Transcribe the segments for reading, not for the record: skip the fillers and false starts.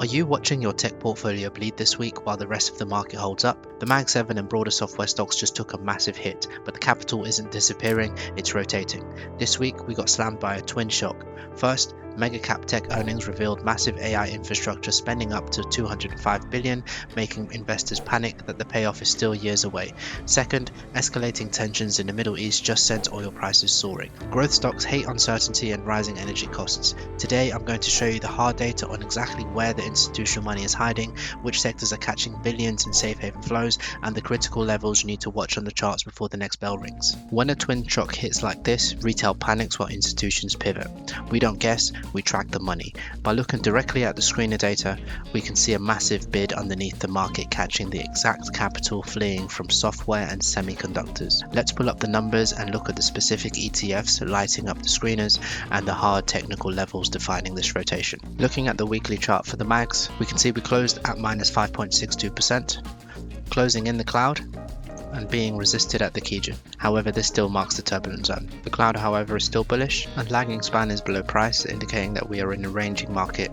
Are you watching your tech portfolio bleed this week while the rest of the market holds up? The Mag 7 and broader software stocks just took a massive hit, but the capital isn't disappearing, it's rotating. This week we got slammed by a twin shock. First, mega cap tech earnings revealed massive AI infrastructure spending up to $205 billion, making investors panic that the payoff is still years away. Second, escalating tensions in the Middle East just sent oil prices soaring. Growth stocks hate uncertainty and rising energy costs. Today I'm going to show you the hard data on exactly where the institutional money is hiding, which sectors are catching billions in safe haven flows, and the critical levels you need to watch on the charts before the next bell rings. When a twin shock hits like this, retail panics while institutions pivot. We don't guess, we track the money. By looking directly at the screener data, we can see a massive bid underneath the market catching the exact capital fleeing from software and semiconductors. Let's pull up the numbers and look at the specific ETFs lighting up the screeners and the hard technical levels defining this rotation. Looking at the weekly chart for the mags, we can see we closed at minus 5.62%, closing in the cloud and being resisted at the Kijun. However, this still marks the turbulent zone. The cloud, however, is still bullish, and lagging span is below price, indicating that we are in a ranging market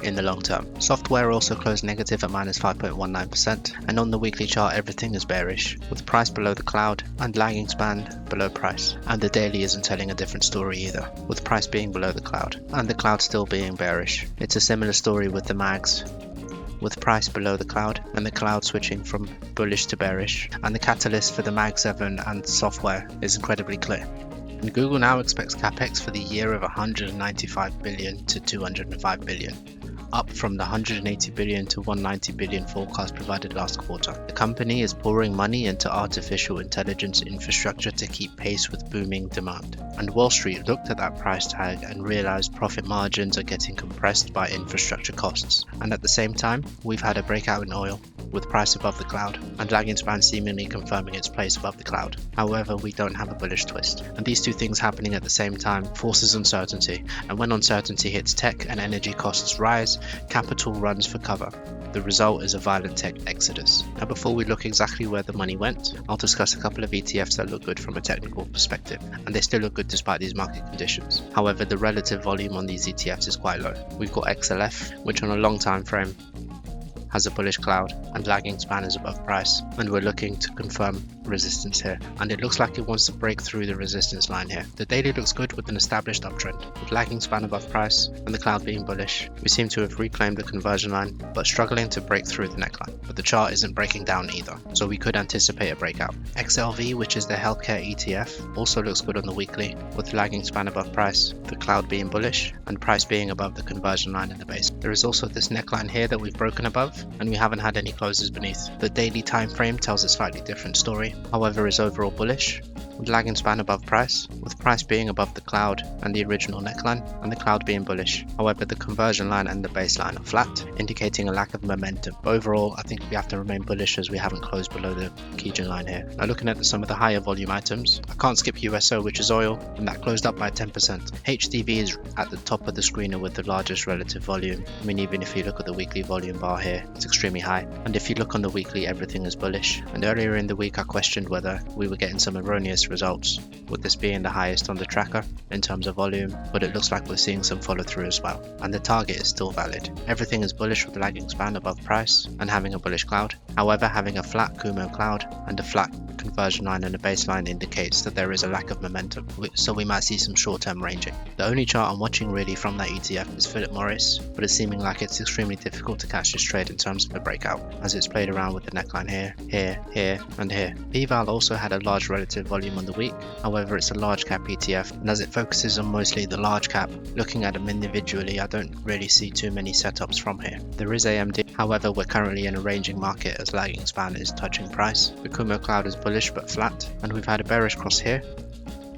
in the long term. Software also closed negative at minus 5.19%, and on the weekly chart everything is bearish, with price below the cloud and lagging span below price. And the daily isn't telling a different story either, with price being below the cloud and the cloud still being bearish. It's a similar story with the mags, with price below the cloud and the cloud switching from bullish to bearish, and the catalyst for the Mag 7 and software is incredibly clear. And Google now expects capex for the year of $195 billion to $205 billion, up from the $180 billion to $190 billion forecast provided last quarter. The company is pouring money into artificial intelligence infrastructure to keep pace with booming demand. And Wall Street looked at that price tag and realized profit margins are getting compressed by infrastructure costs. And at the same time, we've had a breakout in oil, with price above the cloud and lagging span seemingly confirming its place above the cloud. However, we don't have a bullish twist. And these two things happening at the same time forces uncertainty. And when uncertainty hits tech and energy costs rise, capital runs for cover. The result is a violent tech exodus. Now, before we look exactly where the money went, I'll discuss a couple of ETFs that look good from a technical perspective, and they still look good despite these market conditions. However, the relative volume on these ETFs is quite low. We've got XLF, which on a long time frame has a bullish cloud and lagging span is above price, and we're looking to confirm resistance here, and it looks like it wants to break through the resistance line here. The daily looks good with an established uptrend, with lagging span above price and the cloud being bullish. We seem to have reclaimed the conversion line, but struggling to break through the neckline, but the chart isn't breaking down either, so we could anticipate a breakout. XLV, which is the healthcare ETF, also looks good on the weekly, with lagging span above price, the cloud being bullish and price being above the conversion line in the base. There is also this neckline here that we've broken above, and we haven't had any closes beneath. The daily time frame tells a slightly different story, however is overall bullish, with lagging span above price, with price being above the cloud and the original neckline, and the cloud being bullish. However, the conversion line and the baseline are flat, indicating a lack of momentum. Overall, I think we have to remain bullish as we haven't closed below the Kijun line here. Now, looking at some of the higher volume items, I can't skip USO, which is oil, and that closed up by 10%. HDV is at the top of the screener with the largest relative volume. I mean, even if you look at the weekly volume bar here, it's extremely high. And if you look on the weekly, everything is bullish. And earlier in the week, I questioned whether we were getting some erroneous results, with this being the highest on the tracker in terms of volume, but it looks like we're seeing some follow through as well, and the target is still valid. Everything is bullish with lagging span above price and having a bullish cloud. However, having a flat Kumo cloud and a flat conversion line and a baseline indicates that there is a lack of momentum, so we might see some short-term ranging. The only chart I'm watching really from that ETF is Philip Morris, but it's seeming like it's extremely difficult to catch this trade in terms of a breakout, as it's played around with the neckline here, and here. PVAL also had a large relative volume on the week, however it's a large cap ETF, and as it focuses on mostly the large cap, looking at them individually I don't really see too many setups from here. There is AMD, however we're currently in a ranging market as lagging span is touching price. The Kumo cloud is bullish but flat, and we've had a bearish cross here,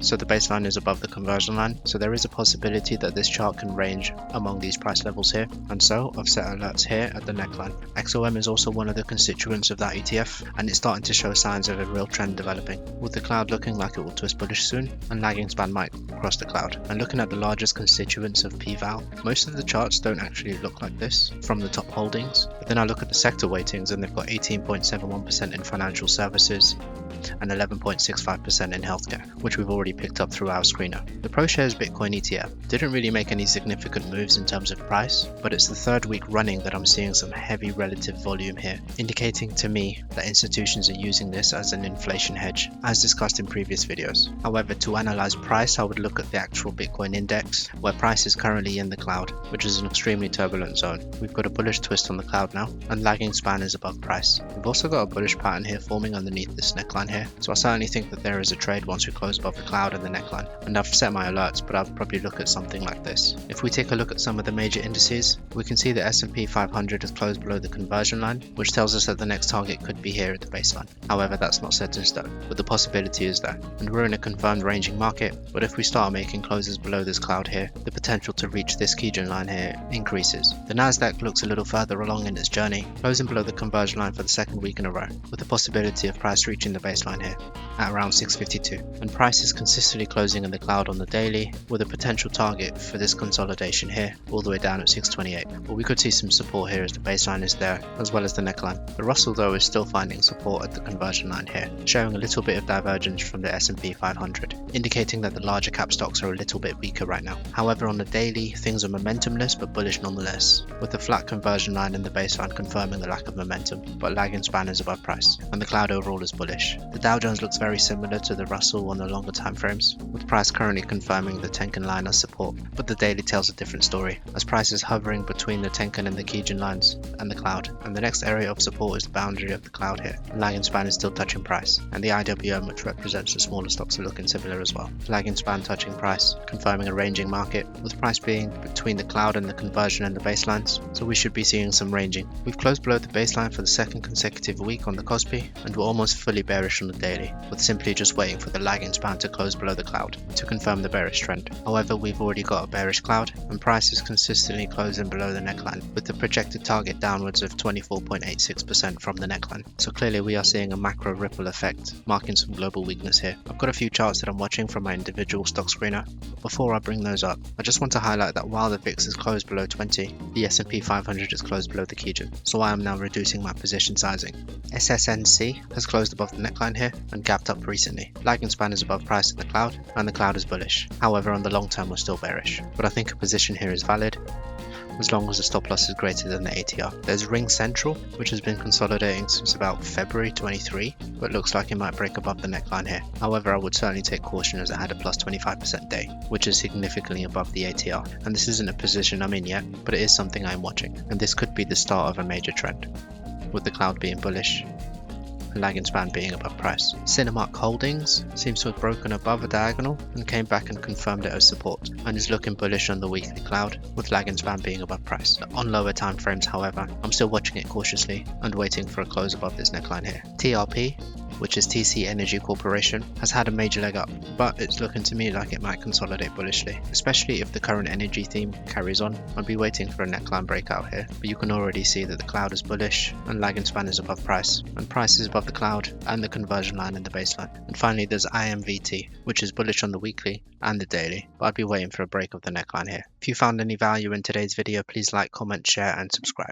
so the baseline is above the conversion line, so there is a possibility that this chart can range among these price levels here, and so I've set alerts here at the neckline. XOM is also one of the constituents of that ETF, and it's starting to show signs of a real trend developing, with the cloud looking like it will twist bullish soon, and lagging span might cross the cloud. And looking at the largest constituents of PVAL, most of the charts don't actually look like this from the top holdings, but then I look at the sector weightings and they've got 18.71% in financial services and 11.65% in healthcare, which we've already already picked up through our screener. The ProShares Bitcoin ETF didn't really make any significant moves in terms of price, but it's the third week running that I'm seeing some heavy relative volume here, indicating to me that institutions are using this as an inflation hedge, as discussed in previous videos. However, to analyze price, I would look at the actual Bitcoin index, where price is currently in the cloud, which is an extremely turbulent zone. We've got a bullish twist on the cloud now, and lagging span is above price. We've also got a bullish pattern here forming underneath this neckline here, so I certainly think that there is a trade once we close above the cloud and the neckline. And I've set my alerts, but I'll probably look at something like this. If we take a look at some of the major indices, we can see the S&P 500 has closed below the conversion line, which tells us that the next target could be here at the baseline. However, that's not set in stone, but the possibility is there. And we're in a confirmed ranging market, but if we start making closes below this cloud here, the potential to reach this keygen line here increases. The Nasdaq looks a little further along in its journey, closing below the conversion line for the second week in a row, with the possibility of price reaching the baseline here at around 652. And price is consistently closing in the cloud on the daily, with a potential target for this consolidation here all the way down at 628. But we could see some support here as the baseline is there, as well as the neckline. The Russell though is still finding support at the conversion line here, showing a little bit of divergence from the S&P 500, indicating that the larger cap stocks are a little bit weaker right now. However, on the daily, things are momentumless but bullish nonetheless, with the flat conversion line and the baseline confirming the lack of momentum, but lagging span is above price, and the cloud overall is bullish. The Dow Jones looks very similar to the Russell on the longer time frames, with price currently confirming the Tenkan line as support, but the daily tells a different story, as price is hovering between the Tenkan and the Kijun lines and the cloud, and the next area of support is the boundary of the cloud here. The lagging span is still touching price, and the IWM, which represents the smaller stocks, are looking similar as well. Lagging span touching price, confirming a ranging market, with price being between the cloud and the conversion and the baselines, so we should be seeing some ranging. We've closed below the baseline for the second consecutive week on the KOSPI, and we're almost fully bearish on the daily, with simply just waiting for the lagging span to close below the cloud to confirm the bearish trend. However, we've already got a bearish cloud, and price is consistently closing below the neckline, with the projected target downwards of 24.86% from the neckline. So clearly we are seeing a macro ripple effect, marking some global weakness here. I've got a few charts that I'm watching from my individual stock screener. Before I bring those up, I just want to highlight that while the VIX is closed below 20, the S&P 500 is closed below the Kijun, so I am now reducing my position sizing. ss&c has closed above the neckline here and gapped up recently. Lagging span is above price in the cloud, and the cloud is bullish. However, on the long term we're still bearish, but I think a position here is valid as long as the stop loss is greater than the ATR. There's Ring Central, which has been consolidating since about February 23, but looks like it might break above the neckline here. However, I would certainly take caution as it had a plus 25% day, which is significantly above the ATR. And this isn't a position I'm in yet, but it is something I'm watching, and this could be the start of a major trend, with the cloud being bullish, lagging span being above price. Cinemark Holdings seems to have broken above a diagonal and came back and confirmed it as support, and is looking bullish on the weekly cloud, with lagging span being above price. On lower time frames, however, I'm still watching it cautiously and waiting for a close above this neckline here. TRP, which is TC Energy Corporation, has had a major leg up, but it's looking to me like it might consolidate bullishly, especially if the current energy theme carries on. I'll be waiting for a neckline breakout here, but you can already see that the cloud is bullish and lagging span is above price, and price is above the cloud and the conversion line and the baseline. And finally there's IMVT, which is bullish on the weekly and the daily, but I'd be waiting for a break of the neckline here. If you found any value in today's video, please like, comment, share and subscribe.